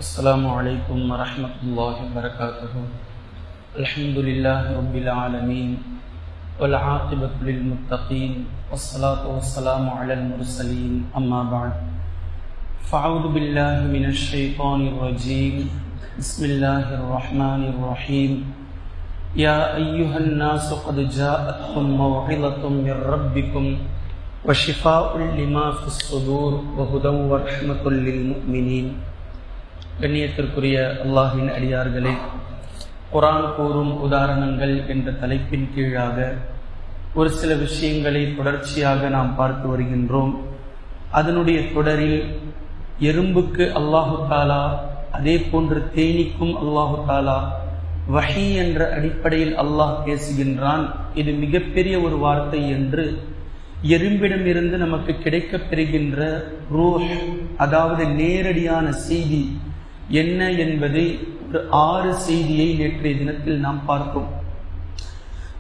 السلام عليكم ورحمة الله وبركاته. الحمد لله رب العالمين والعاقبة للمتقين والصلاة والسلام على المرسلين أما بعد فأعوذ بالله من الشيطان الرجيم بسم الله الرحمن الرحيم يا أيها الناس قد جاءتكم موعظة من ربكم وشفاء لما في الصدور وهدى ورحمة للمؤمنين. கண்ணியத்திற்குரிய அல்லாஹ்வின் அடியார்களே, குர்ஆன் கூறும் உதாரணங்கள் என்ற தலைப்பின் கீழாக ஒரு சில விஷயங்களை தொடர்ச்சியாக நாம் பார்த்து வருகின்றோம். அதனுடைய தொடரில் எறும்புக்கு அல்லாஹு தாலா, அதே போன்று தேனீக்கும் அல்லாஹு தாலா வஹி என்ற அடிப்படையில் அல்லாஹ் பேசுகின்றான். இது மிகப்பெரிய ஒரு வார்த்தை என்று எறும்பிடமிருந்து நமக்கு கிடைக்கப் பெறுகின்ற ரூஹ், அதாவது நேரடியான செய்தி என்ன என்பதை ஒரு 6 செய்தியை நேற்றைய தினத்தில் நாம் பார்த்தோம்.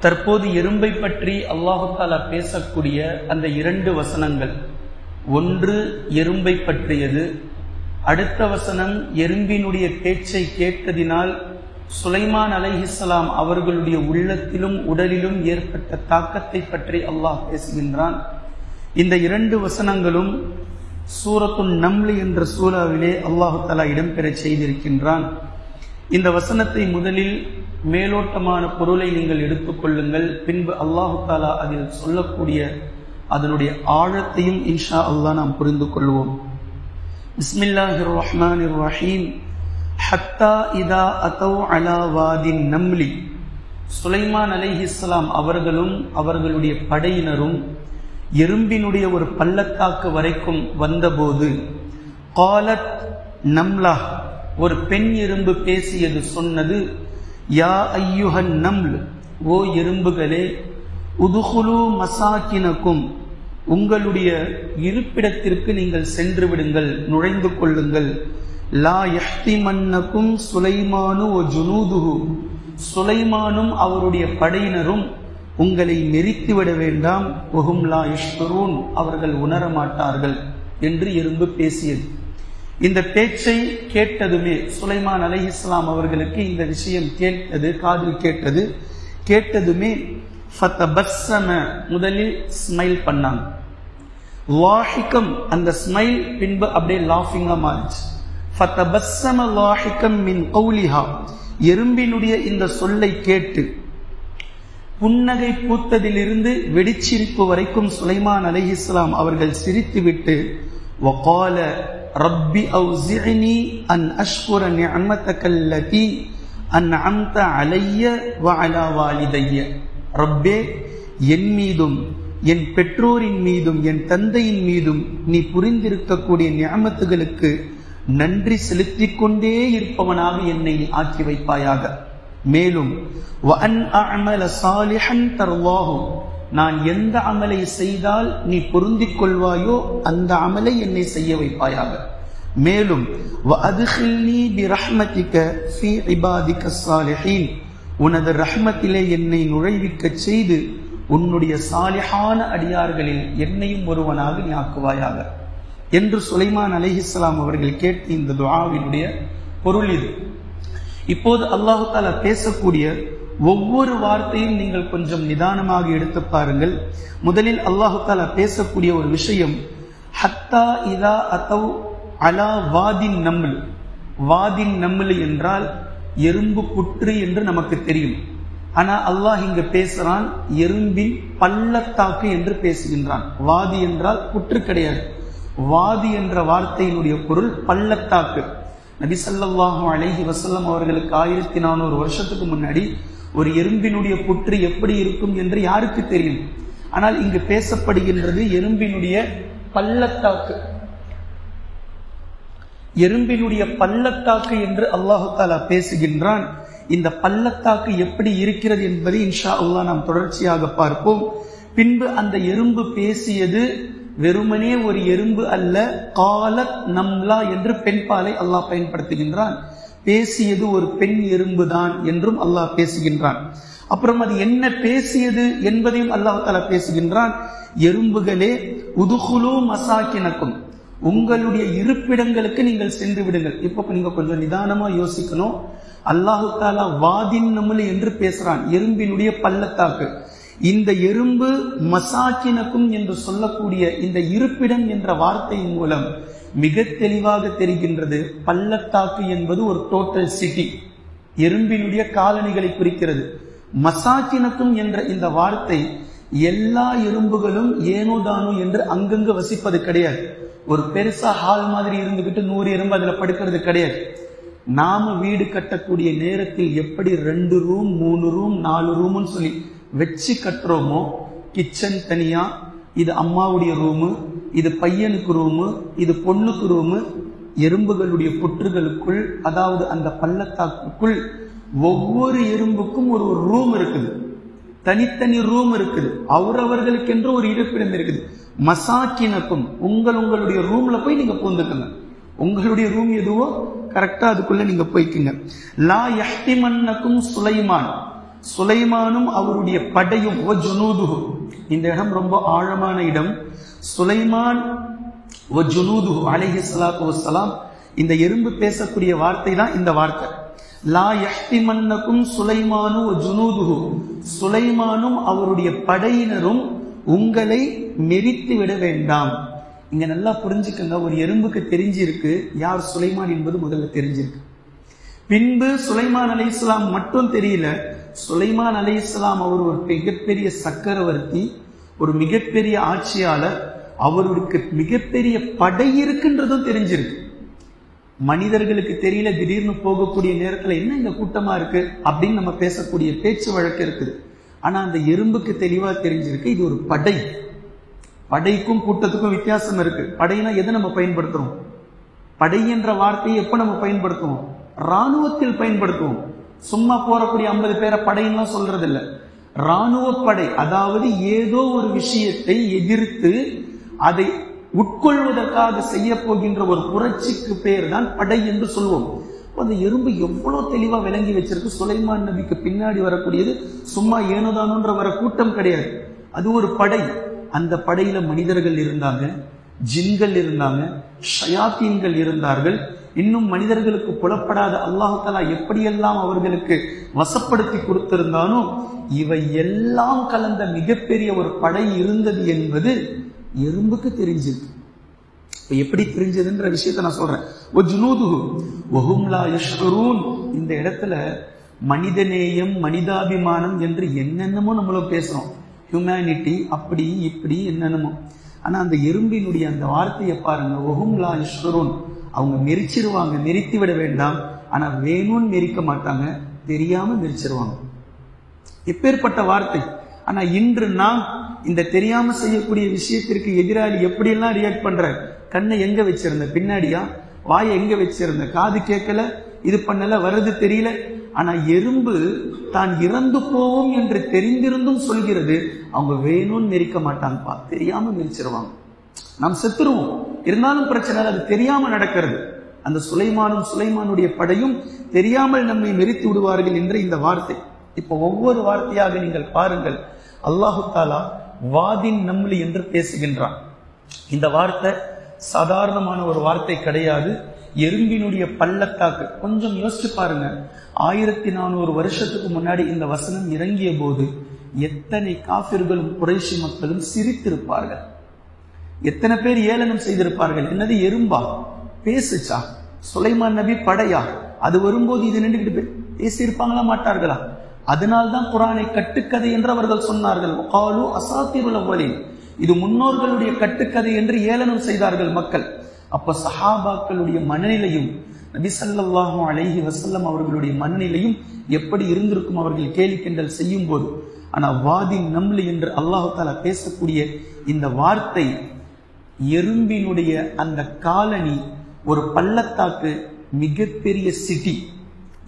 தற்போது எறும்பை பற்றி அல்லாஹு தாலா பேசக்கூடிய அந்த 2 வசனங்கள், ஒன்று எறும்பை பற்றியது, அடுத்த வசனம் எறும்பினுடைய பேச்சை கேட்டதினால் சுலைமான் அலைஹிஸ்ஸலாம் அவர்களுடைய உள்ளத்திலும் உடலிலும் ஏற்பட்ட தாக்கத்தை பற்றி அல்லாஹ் பேசுகின்றான். இந்த 2 வசனங்களும் சூரத்துன் நம்ல் என்ற சூறாவிலே அல்லாஹு தஆலா இடம்பெற செய்திருக்கின்றான். இந்த வசனத்தை முதலில் மேலோட்டமான பொருளை நீங்கள் எடுத்துக்கொள்ளுங்கள். பின்பு அல்லாஹு தஆலா அதில் சொல்லக்கூடிய அதனுடைய ஆழத்தையும் இன்ஷா அல்லாஹ் நாம் புரிந்து கொள்வோம். பிஸ்மில்லாஹிர் ரஹ்மானிர் ரஹீம். ஹத்தா இதா அதவ் அலா வாதின் நம்லி. சுலைமான் அலைஹிஸ்ஸலாம் அவர்களும் அவர்களுடைய படையினரும் எறும்பினுடைய ஒரு பள்ளத்தாக்கு வரைக்கும் வந்தபோது, காலத் நம்லா, ஒரு பெண் எறும்பு பேசியது, சொன்னது, யா ஐயுஹன் நம்ல், ஓ எறும்புகளே, உதுகுலு மசாக்கினக்கும், உங்களுடைய இருப்பிடத்திற்கு நீங்கள் சென்று விடுங்கள், நுழைந்து கொள்ளுங்கள். லா யஹ்திமன்னக்கும் சுலைமானு வ ஜுனூதுஹு, சுலைமானும் அவருடைய படையினரும் உங்களை நெரித்துவிட வேண்டாம். வஹும் லா யஷ்குரூன், அவர்கள் உணரமாட்டார்கள் என்று எறும்பு பேசியது. இந்த பேச்சை கேட்டதுமே சுலைமான் அலைஹிஸ்ஸலாம் அவர்களுக்கு இந்த விஷயம் கேட்டது, காதில் கேட்டது. கேட்டதுமே ஃபதபஸ்ஸம, முதலில் ஸ்மைல் பண்ணாங்க. லாஹிகம், அந்த ஸ்மைல் பின்பு அப்படியே லாஃபிங்கா மாறிச்சு. ஃபதபஸ்ஸம லாஹிகம் மின் கௌலிஹா, எறும்பினுடைய இந்த சொல்லை கேட்டு புன்னகை பூத்ததிலிருந்து வெடிச்சிரிப்பு வரைக்கும் சுலைமான் அலைஹிஸ்ஸலாம் அவர்கள் சிரித்துவிட்டு, வகால ரப்பி அவ்ஸிஅனி அன் அஷ்குர நிஅமதகல்லதி அன்அம்த அலைய வ அலா வாலிதைய, ரப்பே, என் மீதும் என் பெற்றோரின் மீதும் என் தந்தையின் மீதும் நீ புரிந்திருக்கக்கூடிய நிஅமத்துகளுக்கு நன்றி செலுத்திக் கொண்டே இருப்பவனாக என்னை ஆக்கி வைப்பாயாக. மேலும் வஅன் அஅமல சாலிஹன் தர்வாஹு, நான் எந்த அமலை செய்தால் நீ பொருந்திக் கொள்வாயோ அந்த அமலை என்னை செய்ய வைப்பாயாக. மேலும் வஅத்கில்னி பிரஹ்மதிக ஃபீ இபாதிக ஸாலிஹீன், உனது ரஹ்மத்திலே என்னை நுழைவிக்க செய்து உன்னுடைய சாலிஹான அடியார்களில் என்னையும் ஒருவனாக நீ ஆக்குவாயாக என்று சுலைமான் அலைஹிஸ்ஸலாம் அவர்கள் கேட்ட இந்த துஆவினுடைய பொருள் இது. இப்போது அல்லாஹு தஆலா பேசக்கூடிய ஒவ்வொரு வார்த்தையும் நீங்கள் கொஞ்சம் நிதானமாக எடுத்து பாருங்கள். முதலில் அல்லாஹு தஆலா பேசக்கூடிய ஒரு விஷயம், ஹத்தா இதா அதவ் அலா வாதின் நம்ல். வாதின் நம்ல் என்றால் எறும்பு புற்று என்று நமக்கு தெரியும். ஆனா அல்லாஹ் இங்கு பேசுறான் எறும்பின் பள்ளத்தாக்கு என்று பேசுகின்றான். வாதி என்றால் புற்று கிடையாது. வாதி என்ற வார்த்தையினுடைய பொருள் பள்ளத்தாக்கு. நபி ஸல்லல்லாஹு அலைஹி வஸல்லம் அவர்களுக்கு 1400 வருஷத்துக்கு முன்னாடி ஒரு எறும்பினுடைய புற்று எப்படி இருக்கும் என்று யாருக்கு தெரியும்? ஆனால் இங்கு பேசப்படுகின்றது எறும்பினுடைய பள்ளத்தாக்கு. எறும்பினுடைய பள்ளத்தாக்கு என்று அல்லாஹு தஆலா பேசுகின்றான். இந்த பள்ளத்தாக்கு எப்படி இருக்கிறது என்பதை இன்ஷா அல்லாஹ் நாம் தொடர்ச்சியாக பார்ப்போம். பின்பு அந்த எறும்பு பேசியது வெறுமனே ஒரு எறும்பு அல்ல, காலத் நம்லா என்று பெண்பாலை அல்லாஹ் பயன்படுத்துகின்றான். பேசியது ஒரு பெண் எறும்பு தான் என்றும் அல்லாஹ் பேசுகின்றான். அப்புறம் அது என்ன பேசியது என்பதையும் அல்லாஹ் தஆலா பேசுகின்றான். எறும்புகளே, உதுகுலு மசாக்கினக்கும், உங்களுடைய இருப்பிடங்களுக்கு நீங்கள் சென்று விடுங்கள். இப்ப நீங்க கொஞ்சம் நிதானமா யோசிக்கணும். அல்லாஹு தாலா வாதின் நமுல் என்று பேசுறான், எறும்பினுடைய பள்ளத்தாக்கு. இந்த எறும்பு மசாக்கினக்கும் என்று சொல்லக்கூடிய இந்த இருப்பிடம் என்ற வார்த்தையின் மூலம் மிக தெளிவாக தெரிகின்றது, பள்ளத்தாக்கு என்பது ஒரு டோட்டல் சிட்டி, எறும்பினுடைய காலனிகளை குறிக்கிறது. மசாக்கினக்கும் என்ற இந்த வார்த்தை எல்லா எறும்புகளும் ஏனோ தானோ என்று அங்கங்கு வசிப்பது கிடையாது. ஒரு பெருசா ஹால் மாதிரி இருந்துகிட்டு 100 எறும்பு அதுல படுக்கிறது கிடையாது. நாம வீடு கட்டக்கூடிய நேரத்தில் எப்படி 2 ரூம் 3 ரூம் 4 ரூம்னு சொல்லி வச்சு கட்டுறோமோ, கிச்சன் தனியா, இது அம்மாவுடைய ரூமு, இது பையனுக்கு ரூமு, இது பொண்ணுக்கு ரூமு, எறும்புகளுடைய புற்றுகளுக்குள், அதாவது அந்த பள்ளத்தாக்குக்குள் ஒவ்வொரு எறும்புக்கும் ஒரு ரூம் இருக்குது, தனித்தனி ரூம் இருக்குது, அவரவர்களுக்கென்று ஒரு இருப்பிடம் இருக்குது. மசாக்கினக்கும், உங்களுடைய ரூம்ல போய் நீங்க பூந்துக்குங்க. உங்களுடைய ரூம் எதுவோ கரெக்டா அதுக்குள்ள நீங்க போய்க்குங்க. லா யஹ்திமன்னக்கும் சுலைமான், சுலைமானும் அவருடைய படையும், வஜுனூதுஹு, இந்த இடம் ரொம்ப ஆழமான இடம். சுலைமான் வஜுனூதுஹு அலைஹிஸ்ஸலாத்து வஸ்ஸலாம், இந்த எறும்பு பேசக்கூடிய வார்த்தை தான் இந்த வார்த்தை. லா யஹ்திமன்னக்கும் சுலைமானு வஜுனூதுஹு, சுலைமானும் அவருடைய படையினரும் உங்களை மெரித்து விட வேண்டாம். இங்க நல்லா புரிஞ்சுக்கங்க, ஒரு எறும்புக்கு தெரிஞ்சிருக்கு யார் சுலைமான் என்பது முதல்ல தெரிஞ்சிருக்கு. பின்பு சுலைமான் அலைஹிஸ்ஸலாம் மட்டும் தெரியல, சுலைமான் அலைஹிஸ்ஸலாம் அவர் ஒரு மிகப்பெரிய சக்கரவர்த்தி, ஒரு மிகப்பெரிய ஆட்சியாளர், அவருக்கு மிகப்பெரிய படை இருக்குன்றதும் தெரிஞ்சிருக்கு. மனிதர்களுக்கு தெரியல, திடீர்னு போகக்கூடிய நேரத்துல என்ன இந்த கூட்டமா இருக்கு அப்படின்னு நம்ம பேசக்கூடிய பேச்சு வழக்கு இருக்குது. ஆனா அந்த எறும்புக்கு தெளிவா தெரிஞ்சிருக்கு இது ஒரு படை. படைக்கும் கூட்டத்துக்கும் வித்தியாசம் இருக்கு. படைனா எதை நம்ம பயன்படுத்துறோம்? படை என்ற வார்த்தையை எப்ப நம்ம பயன்படுத்துவோம்? ராணுவத்தில் பயன்படுத்துவோம். சும்மா போறக்கூடிய 50 பேரை படைன்னா சொல்றது இல்ல, ராணுவ படை. அதாவது ஏதோ ஒரு விஷயத்தை எதிர்த்து அதை உட்கொள்வதற்காக செய்ய போகின்ற ஒரு புரட்சிக்கு பேர் தான் படை என்று சொல்வோம். அந்த எறும்பு எவ்வளவு தெளிவா விளங்கி வச்சிருக்கு. சுலைமான் நபிக்கு பின்னாடி வரக்கூடியது சும்மா ஏனோதானோன்ற வர கூட்டம் கிடையாது, அது ஒரு படை. அந்த படையில மனிதர்கள் இருந்தாங்க, ஜின்கள் இருந்தாங்க, ஷயாத்தீன்கள் இருந்தார்கள். இன்னும் மனிதர்களுக்கு புலப்படாத அல்லாஹ் தஆலா எப்படியெல்லாம் அவர்களுக்கு வசப்படுத்தி கொடுத்திருந்தானோ இவை எல்லாம் கலந்த மிகப்பெரிய ஒரு படை இருந்தது என்பது எறும்புக்கு தெரிஞ்சது. எப்படி தெரிஞ்சதுன்ற விஷயத்த நான் சொல்றேன். இந்த இடத்துல மனிதநேயம், மனிதாபிமானம் என்று என்னென்னமோ நம்மளும் பேசுறோம், ஹியூமனிட்டி அப்படி இப்படி என்னென்னமோ. ஆனா அந்த எறும்பினுடைய அந்த வார்த்தையை பாருங்க, ஒஹும் லா யஷ்உரூன், அவங்க மெரிச்சிருவாங்க, மெரித்து விட வேண்டாம். ஆனா வேணும்னு மெரிக்க மாட்டாங்க, தெரியாம மெரிச்சிருவாங்க. எப்பேற்பட்ட வார்த்தை! ஆனா இன்று நாம் இந்த தெரியாம செய்யக்கூடிய விஷயத்திற்கு எதிராளி எப்படியெல்லாம் ரியாக்ட் பண்ற? கண்ணை எங்க வச்சிருந்த? பின்னாடியா? வாயை எங்க வச்சிருந்த? காது கேட்கல, இது பண்ணல, வருது தெரியல. ஆனா எறும்பு தான் இறந்து போவோம் என்று தெரிந்திருந்தும் சொல்கிறது, அவங்க வேணும்னு மெரிக்க மாட்டாங்கப்பா, தெரியாம மெரிச்சிருவாங்க. நாம் செத்துருவோம், இருந்தாலும் பிரச்சனை, அது தெரியாம நடக்கிறது. அந்த சுலைமானுடைய படையும் தெரியாமல் நம்மை மெரித்து விடுவார்கள் என்ற இந்த வார்த்தை. இப்ப ஒவ்வொரு வார்த்தையாக நீங்கள் பாருங்கள், அல்லாஹு தாலா வாதின் நம்லி என்று பேசுகின்றான். இந்த வார்த்தை சாதாரணமான ஒரு வார்த்தை கிடையாது. எறும்பினுடைய பள்ளத்தாக்கு. கொஞ்சம் யோசிச்சு பாருங்க, 1400 வருஷத்துக்கு முன்னாடி இந்த வசனம் இறங்கிய போது எத்தனை காஃபிர்களும் குறைஷி மக்களும் சிரித்திருப்பார்கள், எத்தனை பேர் ஏளனம் செய்திருப்பார்கள். என்னது எறும்பா பேசுச்சா? சுலைமான் நபி படையா? அது வரும்போது இது நின்றுகிட்டு பேசியிருப்பாங்களா மாட்டார்களா? அதனால்தான் குர்ஆனை கட்டுக்கதை என்று அவர்கள் சொன்னார்கள். காலு அசாத்திருல் அவ்வலின், இது முன்னோர்களுடைய கட்டுக்கதை என்று ஏளனம் செய்தார்கள் மக்கள். அப்ப சஹாபாக்களுடைய மனநிலையும் நபி ஸல்லல்லாஹு அலைஹி வஸல்லம் அவர்களுடைய மனநிலையும் எப்படி இருந்திருக்கும் அவர்கள் கேலி கிண்டல் செய்யும் போது. ஆனா வாதின் நம்லி என்று அல்லாஹ் தஆலா பேசக்கூடிய இந்த வார்த்தை, எறும்பினுடைய அந்த காலனி, ஒரு பள்ளத்தாக்கு, மிகப்பெரிய சிட்டி.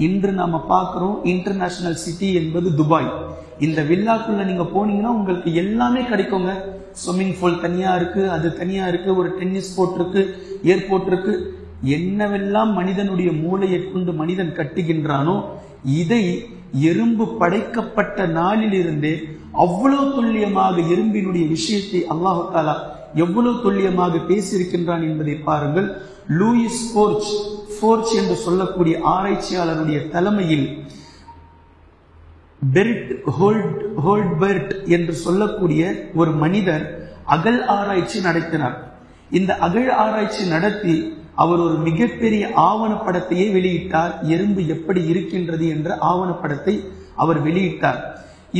இன்று நாம பார்க்கிறோம் இன்டர்நேஷனல் சிட்டி என்பது துபாய். இந்த வில்லாக்குள்ள நீங்க போனீங்கன்னா உங்களுக்கு எல்லாமே கிடைக்குங்க. ஸ்விம்மிங் பூல் தனியா இருக்கு, அது தனியா இருக்கு, ஒரு டென்னிஸ் கோர்ட் இருக்கு, ஏர்போர்ட் இருக்கு. என்னவெல்லாம் மனிதனுடைய மூளையை கொண்டு மனிதன் கட்டுகின்றானோ இதை எறும்பு படைக்கப்பட்ட நாளிலிருந்தே அவ்வளவு துல்லியமாக எறும்பினுடைய விஷயத்தை அல்லாஹ் தஆலா எவ்வளவு துல்லியமாக பேசியிருக்கின்றான் என்பதை பாருங்கள். லூயிஸ் போர்ச் என்று சொல்லக்கூடிய ஆராய்ச்சியாளருடைய தலைமையில் பெர்ட் ஹோல்ட்பெர்ட் என்று சொல்லக்கூடிய ஒரு மனிதர் அகழ் ஆராய்ச்சி நடத்தினார். இந்த அகழ் ஆராய்ச்சி நடத்தி அவர் ஒரு மிகப்பெரிய ஆவணப்படத்தையே வெளியிட்டார். எறும்பு எப்படி இருக்கின்றது என்ற ஆவணப்படத்தை அவர் வெளியிட்டார்.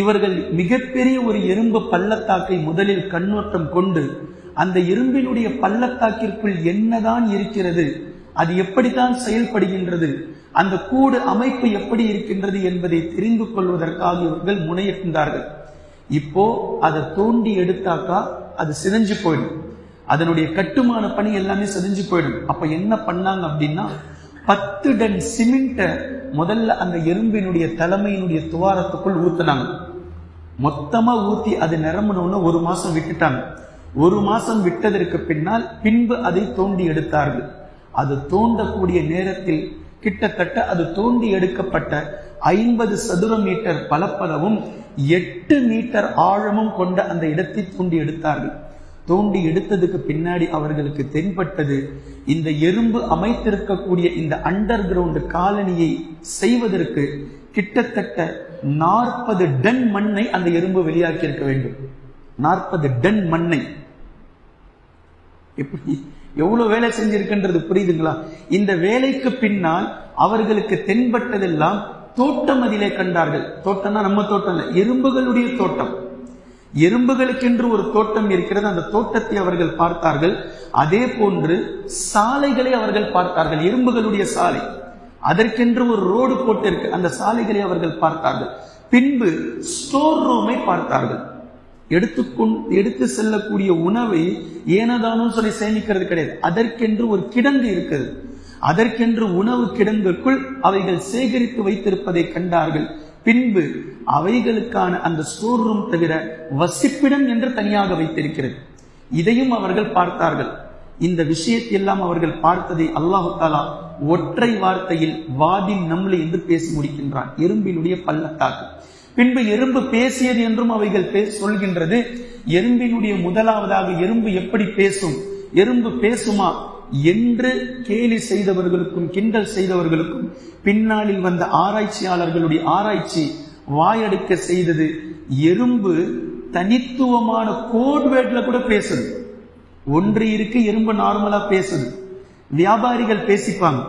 இவர்கள் மிகப்பெரிய ஒரு எறும்பு பள்ளத்தாக்கை முதலில் கண்ணோட்டம் கொண்டு அந்த எறும்பினுடைய பள்ளத்தாக்கிற்குள் என்னதான் இருக்கிறது, அது எப்படித்தான் செயல்படுகின்றது, அந்த கூடு அமைப்பு எப்படி இருக்கின்றது என்பதை தெரிந்து கொள்வதற்காக இவர்கள் முனைகின்றார்கள். இப்போ அதை தோண்டி எடுத்தாக்கா அது சிதைஞ்சு போயிடும், அதனுடைய கட்டுமான பணி எல்லாமே சிதைஞ்சு போயிடும். அப்ப என்ன பண்ணாங்க அப்படின்னா 10 டன் சிமெண்ட முதல்ல அந்த எறும்பினுடைய தலைமையினுடைய துவாரத்துக்குள் ஊத்தினாங்க. மொத்தமா ஊத்தி அது நிரம்பணும்னு 1 மாசம் விட்டுட்டாங்க. 1 மாசம் விட்டதற்கு பின்பு அதை தோண்டி எடுத்தார்கள். அது தோண்டக்கூடிய நேரத்தில் கிட்டத்தட்ட அது தோண்டி எடுக்கப்பட்ட 50 சதுர மீட்டர் பலப்பளவும் 8 மீட்டர் ஆழமும் கொண்ட அந்த இடத்தை தோண்டி எடுத்தார்கள். தோண்டி எடுத்ததுக்கு பின்னாடி அவர்களுக்கு தென்பட்டது, இந்த எறும்பு அமைத்திருக்கக்கூடிய இந்த அண்டர் கிரவுண்ட் காலனியை செய்வதற்கு கிட்டத்தட்ட 40 டன் மண்ணை அந்த எறும்பு வெளியாக்கி இருக்க வேண்டும். 40 டன் மண்ணை எப்படி எவ்வளவு வேலை செஞ்சிருக்கின்றது புரியுதுங்களா? இந்த வேலைக்கு பின்னால் அவர்களுக்கு தென்பட்டதெல்லாம் தோட்டம் அதிலே கண்டார்கள். தோட்டம்னா நம்ம தோட்டம் இல்லை, எறும்புகளுடைய தோட்டம். எறும்புகளுக்கென்று ஒரு தோட்டம் இருக்கிறது, அந்த தோட்டத்தை அவர்கள் பார்த்தார்கள். அதே போன்று சாலைகளை அவர்கள் பார்த்தார்கள், எறும்புகளுடைய சாலை. அதற்கென்று ஒரு ரோடு போட்டு இருக்கு, அந்த சாலைகளை அவர்கள் பார்த்தார்கள். பின்பு ஸ்டோர் ரூமை பார்த்தார்கள். எடுத்து செல்லக்கூடிய உணவை ஏனதானும் சொல்லி சேமிக்கிறது கிடையாது, அதற்கென்று ஒரு கிடங்கு இருக்கிறது. அதற்கென்று உணவு கிடங்குக்குள் அவைகள் சேகரித்து வைத்திருப்பதை கண்டார்கள். பின்பு அவைகளுக்கான அந்த ஸ்டோர் ரூம் தவிர வசிப்பிடம் என்று தனியாக வைத்திருக்கிறது. இதையும் அவர்கள் பார்த்தார்கள். இந்த விஷயத்தையெல்லாம் அவர்கள் பார்த்ததை அல்லாஹு தஆலா ஒற்றை வார்த்தையில் வாதின் நம்லி என்று பேசி முடிக்கின்றான், எறும்பினுடைய பள்ளத்தாக்கு. பின்பு எறும்பு பேசியது என்றும் அவைகள் சொல்கின்றது. எறும்பினுடைய முதலாவதாக எறும்பு எப்படி பேசும், எறும்பு பேசுமா என்று கேலி செய்தவர்களுக்கும் கிண்டல் செய்தவர்களுக்கும் பின்னாளில் வந்த ஆராய்ச்சியாளர்களுடைய ஆராய்ச்சி வாயடிக்க செய்தது. எறும்பு தனித்துவமான கோட்வேர்ட்ல கூட பேசுது. ஒன்று இருக்கு, எறும்பு நார்மலா பேசுது. வியாபாரிகள் பேசிப்பாங்க.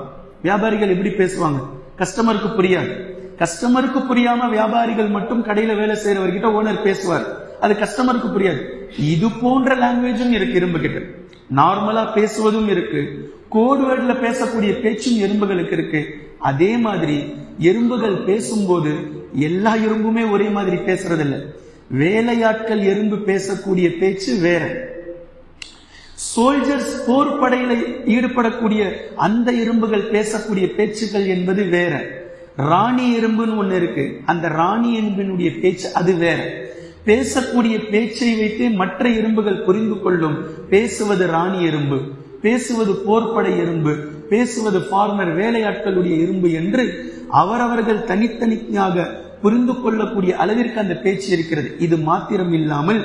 வியாபாரிகள் எப்படி பேசுவாங்க? கஸ்டமருக்கு புரியாது. கஸ்டமருக்கு புரியாம வியாபாரிகள் மட்டும் கடையில வேலை செய்யறவர்கிட்ட ஓனர் பேசுவார், அது கஸ்டமருக்கு புரியாது. இது போன்ற லாங்குவேஜும் இருக்கு எறும்பு கிட்ட. நார்மலா பேசுவதும் இருக்கு, கோட்வேர்ட்ல பேசக்கூடிய பேச்சும் எறும்புகளுக்கு இருக்கு. அதே மாதிரி எறும்புகள் பேசும்போது எல்லா எறும்புமே ஒரே மாதிரி பேசுறதில்லை. வேலையாட்கள் எறும்பு பேசக்கூடிய பேச்சு வேற, சோல்ஜர்ஸ் போர் படையில ஈடுபடக்கூடிய அந்த எறும்புகள் பேசக்கூடிய பேச்சுக்கள் என்பது வேற. ராணி எறும்புன்னு ஒண்ணு இருக்கு, அந்த ராணி எறும்பினுடைய பேச்சு அது வேற. பேசக்கூடிய பேச்சை வைத்து மற்ற எறும்புகள் புரிந்து கொள்ளும். பேசுவது ராணி எறும்பு, பேசுவது போர்ப்படை எறும்பு, பேசுவது ஃபார்மர் வேலையாட்களுடைய எறும்பு என்று அவரவர்கள் தனித்தனியாக புரிந்து கொள்ளக்கூடிய அளவிற்கு அந்த பேச்சு இருக்கிறது. இது மாத்திரம் இல்லாமல்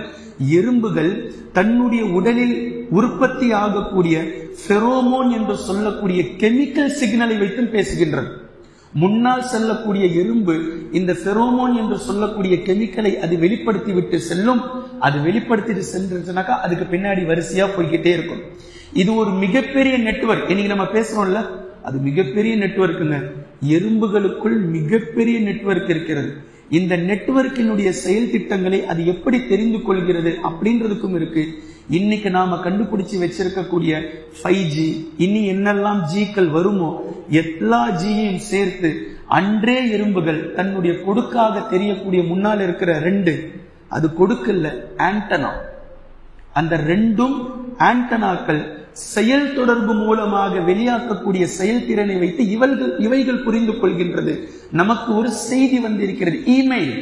எறும்புகள் தன்னுடைய உடலில் உற்பத்தி ஆகக்கூடிய ஃபெரோமோன் என்று சொல்லக்கூடிய கெமிக்கல் சிக்னலை வைத்து பேசுகின்றது. முன்னால் செல்லக்கூடிய எறும்பு இந்த ஃபெரோமோன் என்று சொல்லக்கூடிய கெமிக்கலை அது வெளிப்படுத்தி விட்டு செல்லும். அது வெளிப்படுத்திட்டு சென்றுச்சுனாக்கா அதுக்கு பின்னாடி வரிசையா போய்கிட்டே இருக்கும். இது ஒரு மிகப்பெரிய நெட்வொர்க். இன்னைக்கு நம்ம பேசுறோம்ல, அது மிகப்பெரிய நெட்வொர்க்குங்க. எறும்புகளுக்குள் மிகப்பெரிய நெட்வொர்க் இருக்கிறது. இந்த நெட்வொர்க்கினுடைய செயல் திட்டங்களை அது எப்படி தெரிந்து கொள்கிறது அப்படின்றதுக்கும் இருக்கு. இன்னைக்கு நாம கண்டுபிடிச்சு வச்சிருக்கக்கூடிய 5G, இனி என்னெல்லாம் ஜீக்கள் வருமோ எல்லா ஜியையும் சேர்த்து அன்றே எறும்புகள் தன்னுடைய கொடுக்காக தெரியக்கூடிய முன்னால் இருக்கிற 2, அது கொடுக்கல்ல, ஆண்டனா. அந்த 2 ஆண்டனாக்கள் செயல் தொடர்பு மூலமாக வெளியாக்கக்கூடிய செயல்திறனை வைத்து இவைகள் புரிந்து கொள்கின்றது. நமக்கு ஒரு செய்தி வந்திருக்கிறது, இமெயில்,